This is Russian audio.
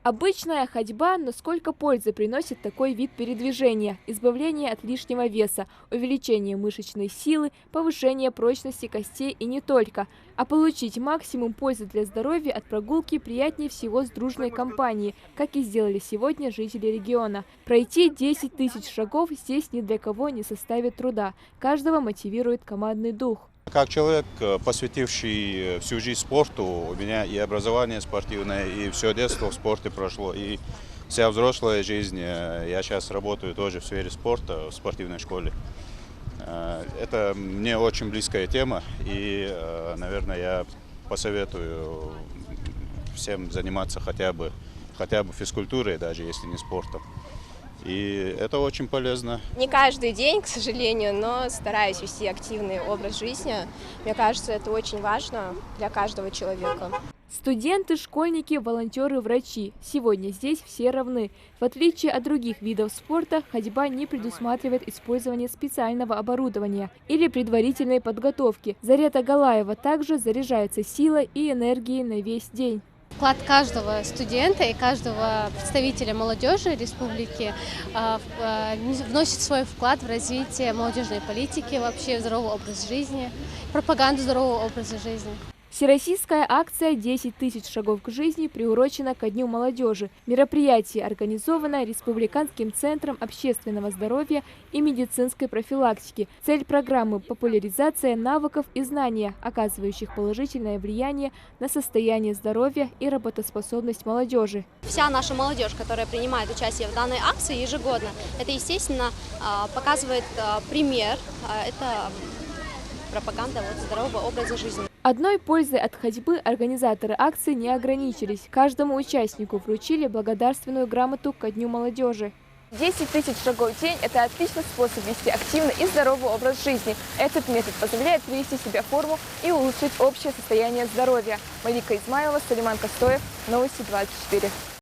Обычная ходьба, но сколько пользы приносит такой вид передвижения? Избавление от лишнего веса, увеличение мышечной силы, повышение прочности костей и не только. А получить максимум пользы для здоровья от прогулки приятнее всего с дружной компанией, как и сделали сегодня жители региона. Пройти 10 тысяч шагов здесь ни для кого не составит труда. Каждого мотивирует командный дух. Как человек, посвятивший всю жизнь спорту, у меня и образование спортивное, и все детство в спорте прошло, и вся взрослая жизнь. Я сейчас работаю тоже в сфере спорта, в спортивной школе. Это мне очень близкая тема, и, наверное, я посоветую всем заниматься хотя бы физкультурой, даже если не спортом. И это очень полезно. Не каждый день, к сожалению, но стараюсь вести активный образ жизни. Мне кажется, это очень важно для каждого человека. Студенты, школьники, волонтеры, врачи. Сегодня здесь все равны. В отличие от других видов спорта, ходьба не предусматривает использование специального оборудования или предварительной подготовки. Зарета Галаева также заряжается силой и энергией на весь день. Вклад каждого студента и каждого представителя молодежи республики вносит свой вклад в развитие молодежной политики, вообще здоровый образ жизни, пропаганду здорового образа жизни. Всероссийская акция «10 тысяч шагов к жизни» приурочена ко Дню молодежи. Мероприятие организовано Республиканским центром общественного здоровья и медицинской профилактики. Цель программы – популяризация навыков и знания, оказывающих положительное влияние на состояние здоровья и работоспособность молодежи. Вся наша молодежь, которая принимает участие в данной акции ежегодно, это, естественно, показывает пример, это пропаганда здорового образа жизни. Одной пользой от ходьбы организаторы акции не ограничились. Каждому участнику вручили благодарственную грамоту ко Дню молодежи. 10 тысяч шагов в день – это отличный способ вести активный и здоровый образ жизни. Этот метод позволяет привести себя в форму и улучшить общее состояние здоровья. Малика Измайлова, Сулейман Костоев, Новости 24.